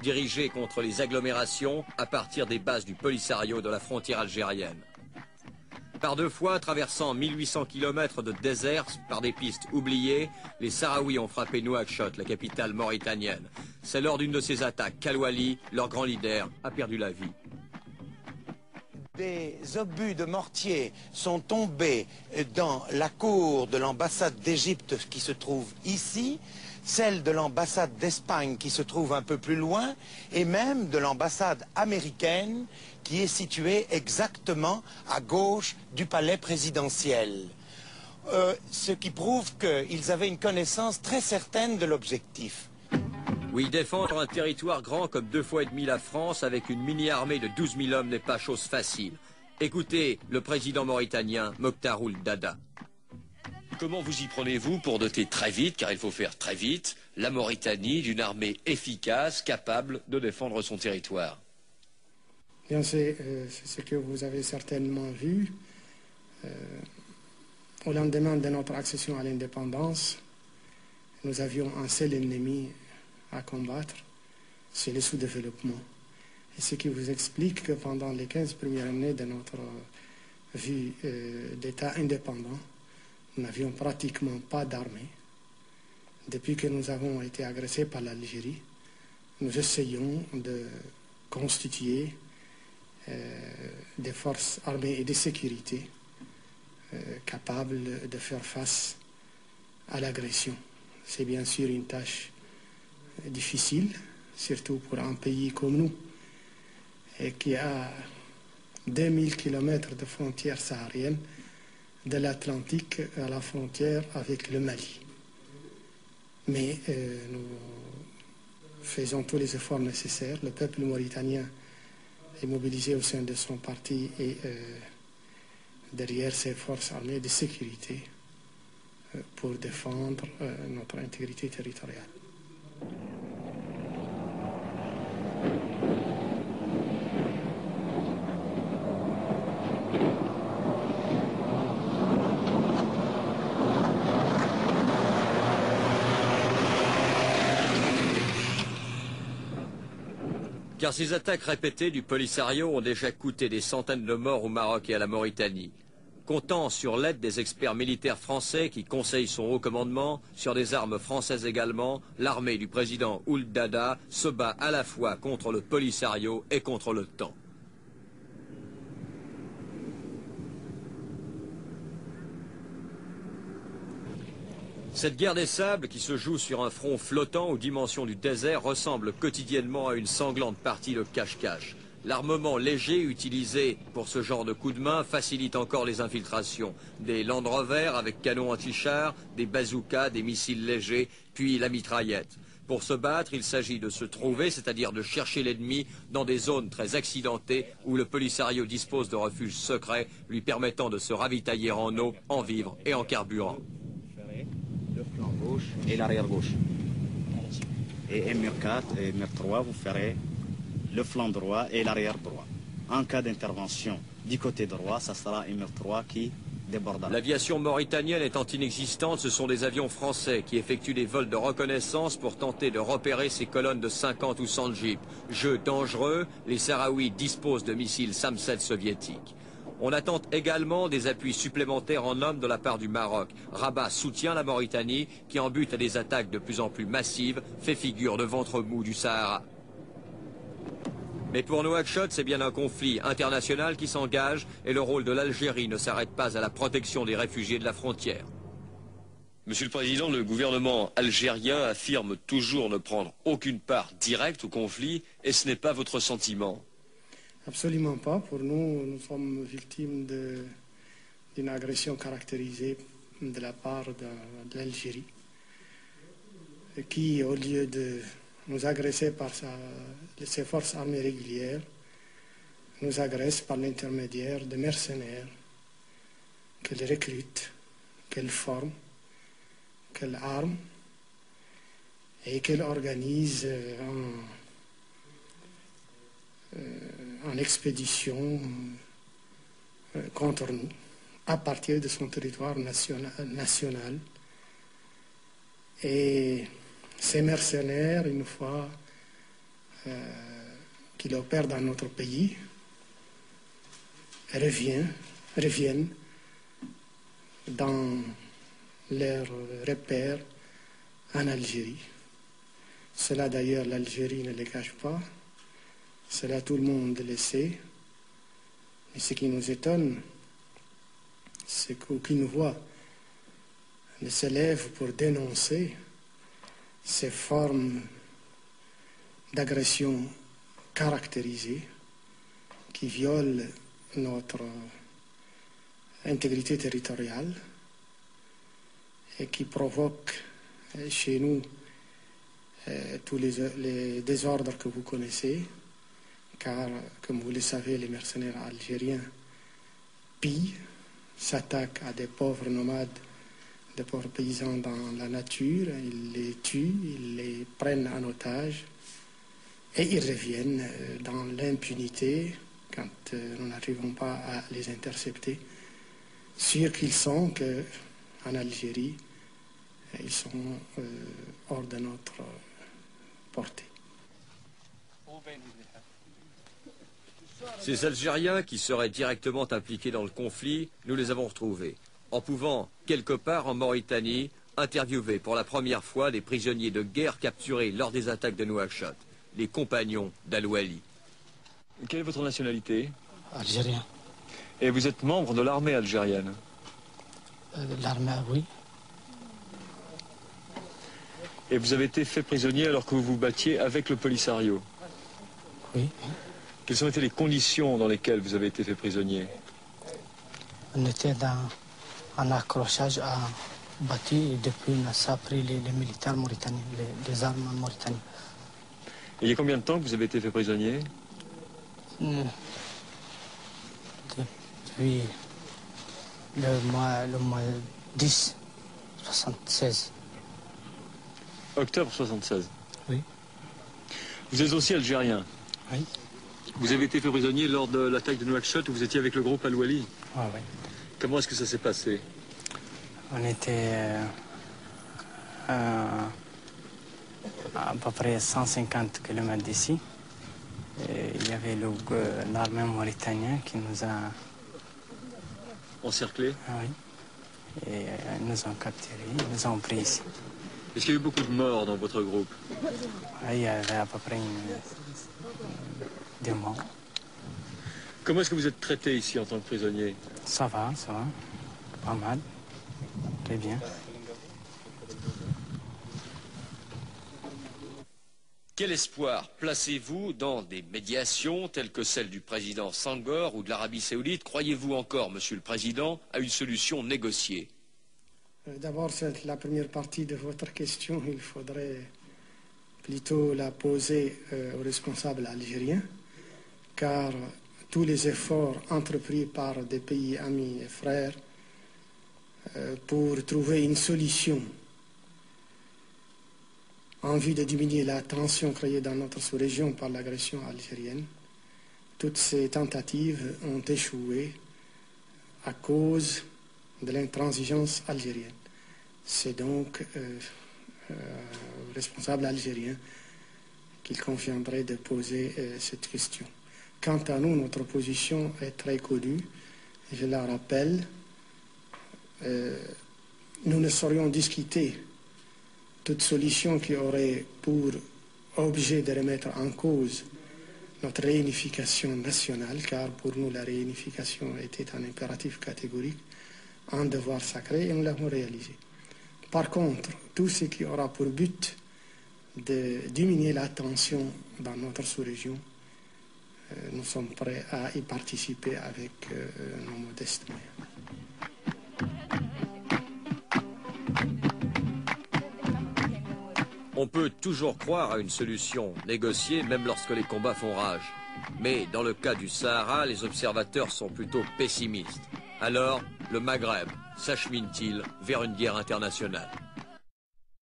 dirigés contre les agglomérations à partir des bases du Polisario de la frontière algérienne. Par deux fois, traversant 1800 km de désert par des pistes oubliées, les Sahraouis ont frappé Nouakchott, la capitale mauritanienne. C'est lors d'une de ces attaques qu'Al-Wali, leur grand leader, a perdu la vie. Des obus de mortier sont tombés dans la cour de l'ambassade d'Égypte qui se trouve ici, celle de l'ambassade d'Espagne qui se trouve un peu plus loin, et même de l'ambassade américaine qui est située exactement à gauche du palais présidentiel. Ce qui prouve qu'ils avaient une connaissance très certaine de l'objectif. Oui, défendre un territoire grand comme 2,5 fois la France avec une mini-armée de 12 000 hommes n'est pas chose facile. Écoutez le président mauritanien Mokhtar Ould Daddah. Comment vous y prenez-vous pour doter très vite, car il faut faire très vite, la Mauritanie d'une armée efficace, capable de défendre son territoire? Bien, c'est ce que vous avez certainement vu. Au lendemain de notre accession à l'indépendance, nous avions un seul ennemi à combattre, c'est le sous-développement. Et ce qui vous explique que pendant les 15 premières années de notre vie d'État indépendant, nous n'avions pratiquement pas d'armée. Depuis que nous avons été agressés par l'Algérie, nous essayons de constituer des forces armées et de sécurité capables de faire face à l'agression. C'est bien sûr une tâche difficile, surtout pour un pays comme nous, et qui a 2000 km de frontières sahariennes, de l'Atlantique à la frontière avec le Mali. Mais nous faisons tous les efforts nécessaires. Le peuple mauritanien est mobilisé au sein de son parti et derrière ses forces armées de sécurité pour défendre notre intégrité territoriale. Car ces attaques répétées du Polisario ont déjà coûté des centaines de morts au Maroc et à la Mauritanie. Comptant sur l'aide des experts militaires français qui conseillent son haut commandement, sur des armes françaises également, l'armée du président Ould Daddah se bat à la fois contre le Polisario et contre l'OTAN. Cette guerre des sables, qui se joue sur un front flottant aux dimensions du désert, ressemble quotidiennement à une sanglante partie de cache-cache. L'armement léger utilisé pour ce genre de coup de main facilite encore les infiltrations. Des Land Rover avec canons anti-chars, des bazookas, des missiles légers, puis la mitraillette. Pour se battre, il s'agit de se trouver, c'est-à-dire de chercher l'ennemi dans des zones très accidentées où le Polisario dispose de refuges secrets lui permettant de se ravitailler en eau, en vivres et en carburant. Le flanc gauche et l'arrière gauche. Et MR4 et MR3, vous ferez le flanc droit et l'arrière droit. En cas d'intervention du côté droit, ça sera MR3 qui débordera. L'aviation mauritanienne étant inexistante, ce sont des avions français qui effectuent des vols de reconnaissance pour tenter de repérer ces colonnes de 50 ou 100 jeeps. Jeu dangereux, les Sahraouis disposent de missiles Sam-7 soviétiques. On attend également des appuis supplémentaires en hommes de la part du Maroc. Rabat soutient la Mauritanie qui, en but à des attaques de plus en plus massives, fait figure de ventre mou du Sahara. Mais pour Nouakchott, c'est bien un conflit international qui s'engage et le rôle de l'Algérie ne s'arrête pas à la protection des réfugiés de la frontière. Monsieur le Président, le gouvernement algérien affirme toujours ne prendre aucune part directe au conflit et ce n'est pas votre sentiment? Absolument pas. Pour nous, nous sommes victimes d'une agression caractérisée de la part de l'Algérie, qui, au lieu de nous agresser par ses forces armées régulières, nous agresse par l'intermédiaire de mercenaires qu'elle recrute, qu'elle forme, qu'elle arme et qu'elle organise en expédition contre nous, à partir de son territoire national. Et ces mercenaires, une fois qui opèrent dans notre pays reviennent dans leurs repères en Algérie. Cela d'ailleurs l'Algérie ne le cache pas, cela tout le monde le sait. Et ce qui nous étonne, c'est qu'aucune voix ne s'élève pour dénoncer ces formes d'agression caractérisées qui violent notre intégrité territoriale et qui provoquent chez nous tous les désordres que vous connaissez, car, comme vous le savez, les mercenaires algériens pillent, s'attaquent à des pauvres nomades, des pauvres paysans dans la nature, ils les tuent, ils les prennent en otage et ils reviennent dans l'impunité quand nous n'arrivons pas à les intercepter, sûrs qu'ils sont qu'en Algérie, ils sont hors de notre portée. Ces Algériens qui seraient directement impliqués dans le conflit, nous les avons retrouvés, en pouvant, quelque part en Mauritanie, interviewer pour la première fois les prisonniers de guerre capturés lors des attaques de Nouakchott, les compagnons d'Al-Wali. Quelle est votre nationalité? Algérien. Et vous êtes membre de l'armée algérienne? L'armée, oui. Et vous avez été fait prisonnier alors que vous vous battiez avec le Polisario? Oui. Quelles ont été les conditions dans lesquelles vous avez été fait prisonnier? On était dans un accrochage à bâti et depuis ça a pris les militaires mauritaniens, les armes mauritaniennes. Et il y a combien de temps que vous avez été fait prisonnier? Depuis le mois 10, 76. Octobre 76. Oui. Vous êtes aussi algérien? Oui. Vous avez été fait prisonnier lors de l'attaque de Nouakchott où vous étiez avec le groupe Al-Wali? Ah, oui. Comment est-ce que ça s'est passé? On était à peu près 150 km d'ici. Et il y avait l'armée mauritanienne qui nous a... Encerclés? Ah, oui. Et ils nous ont capturés, ils nous ont pris ici. Est-ce qu'il y a eu beaucoup de morts dans votre groupe? Il y avait à peu près 2 morts. Comment est-ce que vous êtes traité ici en tant que prisonnier? Ça va, pas mal, très bien. Quel espoir placez-vous dans des médiations telles que celle du président Senghor ou de l'Arabie Saoudite? Croyez-vous encore, Monsieur le Président, à une solution négociée? D'abord, c'est la première partie de votre question. Il faudrait plutôt la poser aux responsables algériens, car tous les efforts entrepris par des pays amis et frères pour trouver une solution en vue de diminuer la tension créée dans notre sous-région par l'agression algérienne, toutes ces tentatives ont échoué à cause de l'intransigeance algérienne. C'est donc aux responsables algériens qu'il conviendrait de poser cette question. Quant à nous, notre position est très connue. Je la rappelle, nous ne saurions discuter toute solution qui aurait pour objet de remettre en cause notre réunification nationale, car pour nous la réunification était un impératif catégorique, un devoir sacré, et nous l'avons réalisé. Par contre, tout ce qui aura pour but de diminuer la tension dans notre sous-région, nous sommes prêts à y participer avec nos modestes moyens. On peut toujours croire à une solution négociée, même lorsque les combats font rage. Mais dans le cas du Sahara, les observateurs sont plutôt pessimistes. Alors, le Maghreb s'achemine-t-il vers une guerre internationale?